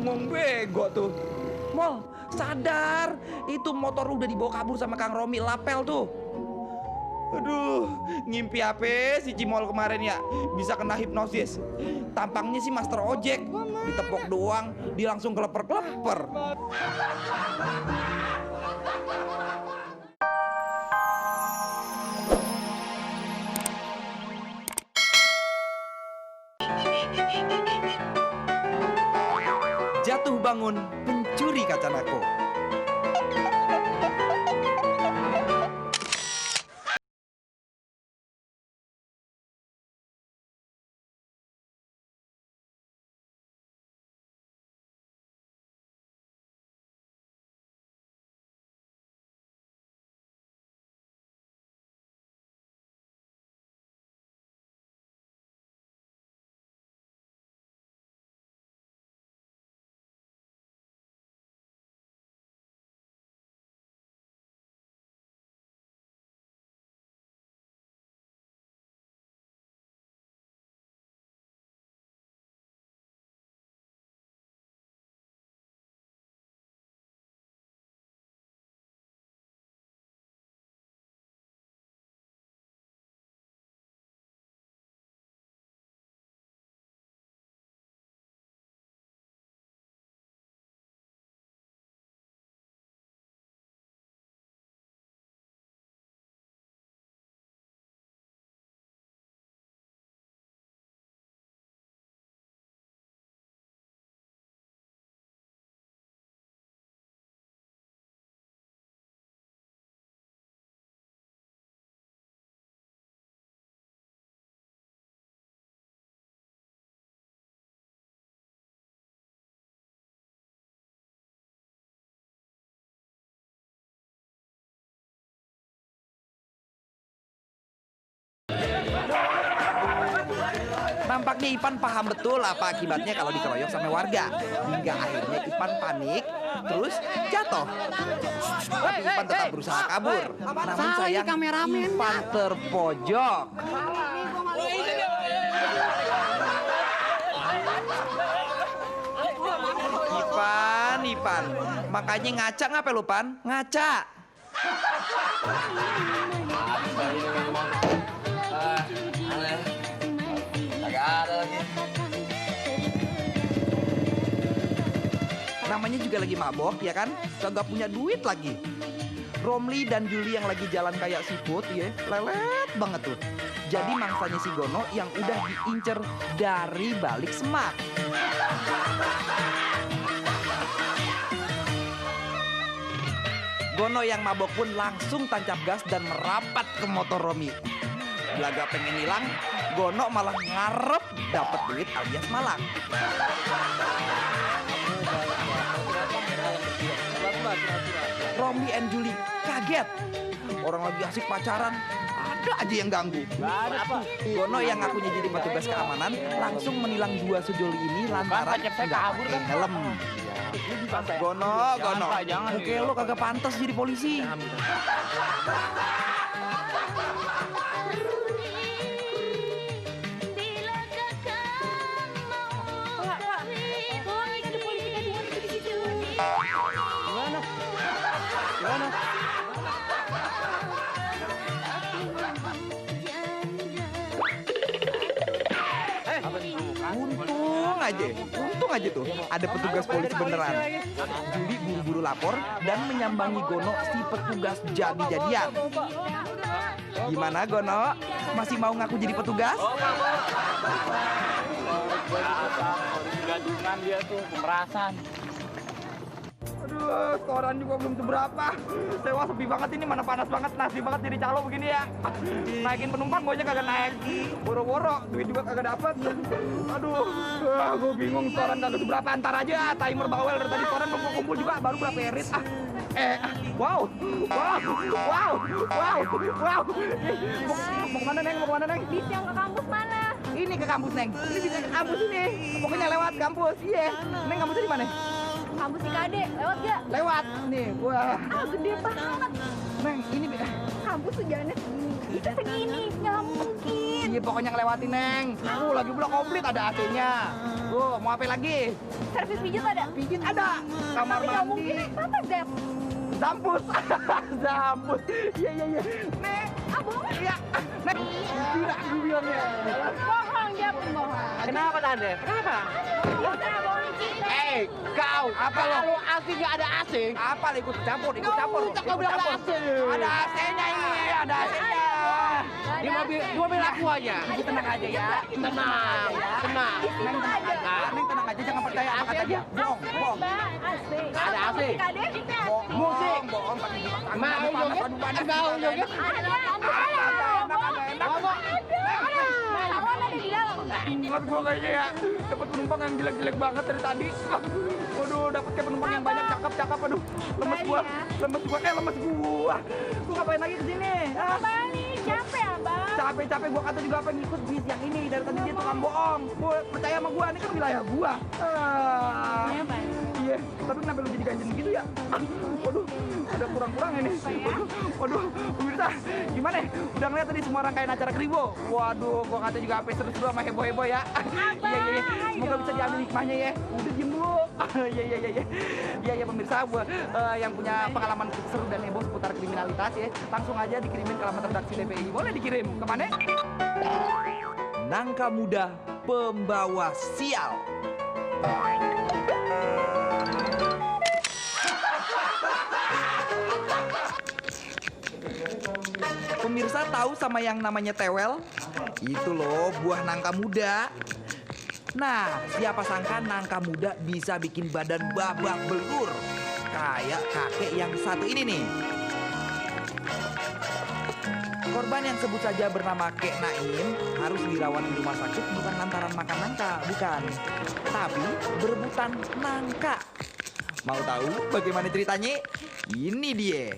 bengong bego tuh. Mol, sadar. Itu motor udah dibawa kabur sama Kang Romi Lapel tuh. Aduh, ngimpi apa si Cimol kemarin ya? Bisa kena hipnosis. Tampangnya sih master ojek. Ditepok doang, dia langsung keleper-keleper. Jatuh bangun pencuri kaca nako. Nampaknya Ipan paham betul apa akibatnya kalau dikeroyok sama warga. Hingga akhirnya Ipan panik, terus jatuh. Tapi Ipan tetap berusaha kabur. Namun sayang, Ipan terpojok. Ipan. Makanya ngaca ngapa lu, Pan? Ngaca. Namanya juga lagi mabok, ya kan? Kagak punya duit lagi. Romli dan Juli yang lagi jalan kayak seafood, ya, lelet banget tuh. Jadi mangsanya si Gono yang udah diincer dari balik semak. Gono yang mabok pun langsung tancap gas dan merapat ke motor Romi. Belaga pengen hilang, Gono malah ngarep dapat duit alias malang. Romi and Juli kaget. Orang lagi asik pacaran, ada aja yang ganggu. Gono yang ngakunya jadi petugas keamanan langsung menilang dua sejoli ini lantaran nggak pakai helm. Gono, muka lo kagak pantas jadi polisi. Gimana? Untung aja tuh ada petugas polisi beneran. Juli buru-buru lapor dan menyambangi Gono si petugas jadi-jadian. Gimana Gono? Masih mau ngaku jadi petugas? Gadungan dia tuh, pemerasan. Aduh, setoran juga belum seberapa. Sewa sepi banget ini, mana panas banget, nasi banget jadi calo begini ya. Naikin penumpang gue kagak naik. Boro-boro, duit juga kagak dapet. Aduh, gue bingung setoran kagak seberapa. Antar aja, timer bawel dari tadi setoran belum kumpul juga, baru berapa erit. Wow. Mau kemana Neng? Bis yang ke kampus mana? Ini ke kampus Neng. Ini bisa ke kampus ini. Pokoknya lewat kampus. Iya. Neng kampusnya di mana? Kampus IKD, lewat gak? Lewat. Nih, gua. Gede banget. Neng, ini Kampus tuh jalannya segini. Itu segini, nggak mungkin. iya pokoknya ngelewatin Neng. Lagi pula komplit ada AC-nya. Mau apa lagi? Servis pijat ada? Pijit ada. Kamar Tapi nggak mandi. mungkin. Masa Dep? Zampus. Zampus. Iya. Neng. Abang? Iya. Neng. Gila, gue bilangnya. Bohong, dia pembohong. Kenapa Tante? Kenapa? Udah, bohong kita. Kau Apa lo? kalau AC nggak ada AC? Apa lo ikut campur? Ikut campur. Kau bilang ada AC. Ada AC-nya ini, ada AC-nya. Di mobil aku aja. Ibu tenang aja ya. Tenang. Neng tenang aja. Neng tenang aja, jangan percaya apa kata dia. Bohong. Ada AC. Bohong. Bohong. Pakai jebakan. Mau joget? Mau joget? Ingat gua kayaknya ya, dapat penumpang yang jelek-jelek banget dari tadi. Waduh, dapat kayak penumpang yang banyak cakep. Aduh, lemes gua. Gua ngapain lagi kesini? Capek, Abang. Capek gua kata juga apa ngikut bis yang ini dari tadi dia tukang bohong. Gua percaya sama gua, ini kan wilayah gua. Iya, tapi kenapa lu jadi ganjen gitu ya? Waduh, ada kurang-kurang ini. Waduh, pemirsa, gimana ya? Udah ngeliat tadi semua rangkaian acara Kribo. Waduh, gua kata juga apa seru-seru sama heboh-heboh ya. Iya. Semoga bisa diambil hikmahnya ya. Udah diem dulu. Iya pemirsa, gua yang punya pengalaman seru dan heboh seputar kriminalitas ya, langsung aja dikirimin ke alamat redaksi DPI. Boleh dikirim kemana? Nangka muda pembawa sial. Pemirsa tahu sama yang namanya tewel? Itu loh buah nangka muda. Nah, siapa sangka nangka muda bisa bikin badan babak belur kayak kakek yang satu ini nih. Korban yang sebut saja bernama Kek Naim harus dirawat di rumah sakit bukan lantaran makan nangka, bukan. Tapi berebutan nangka. Mau tahu bagaimana ceritanya? Ini dia.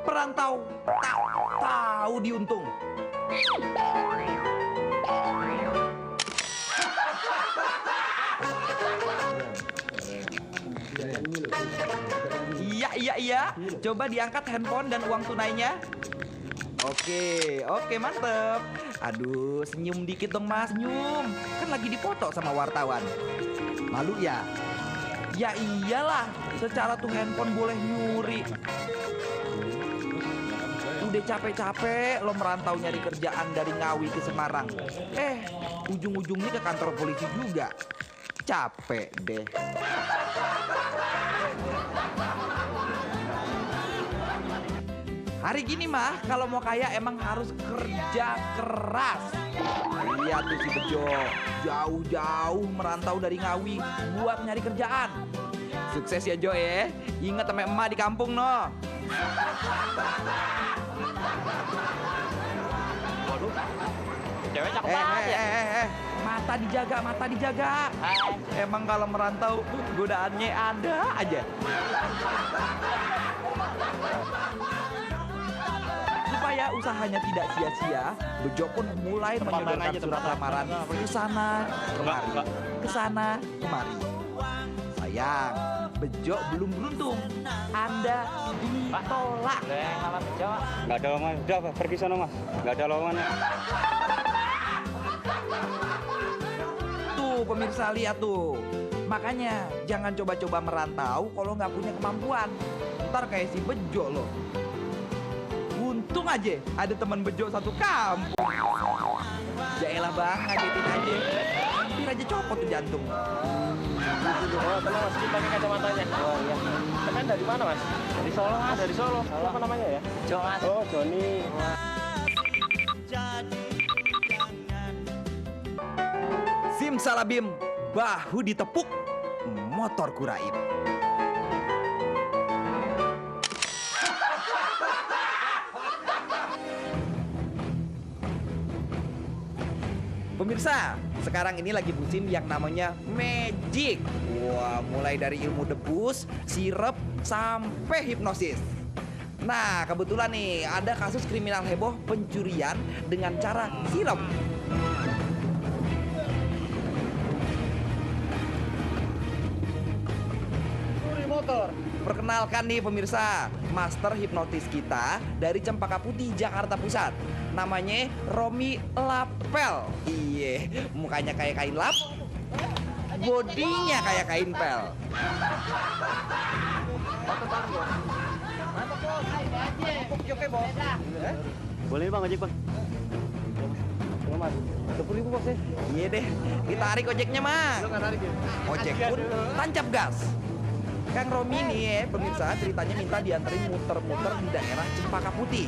Perantau tak tahu diuntung. Iya. Coba diangkat handphone dan uang tunainya. Oke, mantep. Aduh, senyum dikit dong mas, senyum. Kan lagi dipoto sama wartawan. Malu ya? Ya iyalah, secara tuh handphone boleh nyuri. Udah capek-capek lo merantau nyari kerjaan dari Ngawi ke Semarang. Ujung-ujungnya ke kantor polisi juga. Capek deh. Hari gini mah kalau mau kaya emang harus kerja keras. Lihat tuh si Bejo, jauh-jauh merantau dari Ngawi buat nyari kerjaan. Sukses ya Jo ya. Ingat sama emak di kampung no. Waduh, cewek cakep banget ya. Mata dijaga. Emang kalau merantau godaannya ada aja. Supaya usahanya tidak sia-sia, Bejo pun mulai menyodorkan surat lamaran ke sana kemari. Sayang, Bejo belum beruntung. Anda ditolak. Nggak ada lowongan, udah pergi sana mas, nggak ada lowongan. Tuh pemirsa lihat tuh. Makanya jangan coba-coba merantau kalau nggak punya kemampuan. Ntar kayak si Bejo loh. Untung aja ada teman Bejo satu kampung. Yaelah bang, ngagetin aja. Hampir aja copot tuh jantung. Oh, tenang mas, kita pakai kacamatanya. Oh iya. Teman dari mana mas? Dari Solo mas. Dari Solo. Apa namanya ya? Jo mas. Oh Joni. Simsalabim, bahu ditepuk, motor kuraib. Pemirsa, sekarang ini lagi musim yang namanya magic. Wah, mulai dari ilmu debus, sirep, sampai hipnosis. Nah, kebetulan nih ada kasus kriminal heboh pencurian dengan cara sirep. Motor. Perkenalkan nih pemirsa, master hipnotis kita dari Cempaka Putih, Jakarta Pusat. Namanya Romi Lapel. Iya, mukanya kayak kain lap, bodinya kayak kain pel. Boleh bang, ojek bang. Mas, 20.000 bos ya. Iya deh, ditarik ojeknya mah. Lo nggak tarik ya? Ojek pun tancap gas. Kang Romi nih ya, pemirsa ceritanya minta dianterin muter-muter di daerah Cempaka Putih.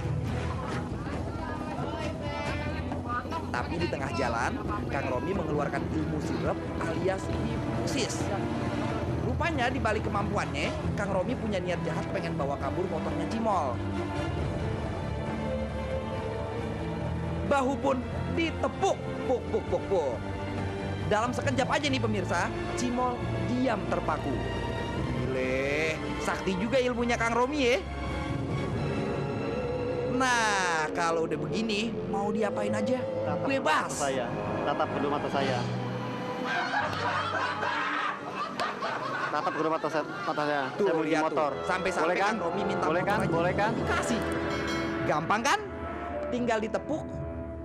Tapi di tengah jalan, Kang Romi mengeluarkan ilmu sirep alias hipnosis. Rupanya di balik kemampuannya, Kang Romi punya niat jahat pengen bawa kabur motornya Cimol. Bahu pun ditepuk, puk, puk, puk, puk. Dalam sekejap aja nih pemirsa, Cimol diam terpaku. Gile, sakti juga ilmunya Kang Romi ya. Nah, kalau udah begini, mau diapain aja? Bebas. Saya, tatap kedua mata saya. Tatap kedua mata saya. Tuh, Saya mau di lihat motor. tuh. Sampai-sampai Boleh kan? Kang Romi minta Boleh motor kan? aja. Boleh kan? Kasih. Gampang kan? Tinggal ditepuk,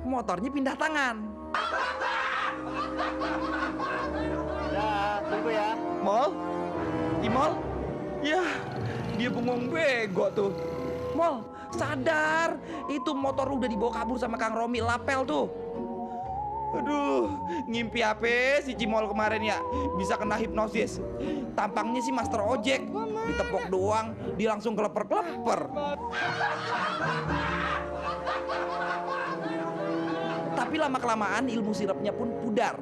motornya pindah tangan. Ya, tunggu ya. Mol? Cimol? Ya, dia bengong bego tuh. Mol, sadar. Itu motor udah dibawa kabur sama Kang Romi Lapel tuh. Aduh, ngimpi apa si Cimol kemarin ya? Bisa kena hipnosis. Tampangnya sih master ojek. Ditepok doang, dia langsung keleper-keleper. Tapi lama-kelamaan ilmu sirapnya pun pudar.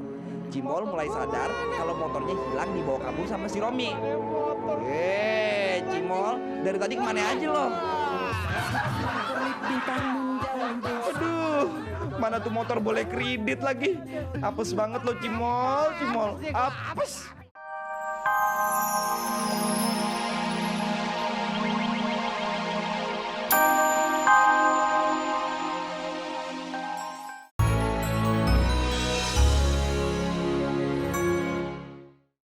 Cimol mulai sadar kalau motornya hilang dibawa kabur sama si Romi. Cimol, dari tadi kemana aja lo? Aduh, mana tuh motor boleh kredit lagi? Apes banget lo Cimol, Cimol. Apes.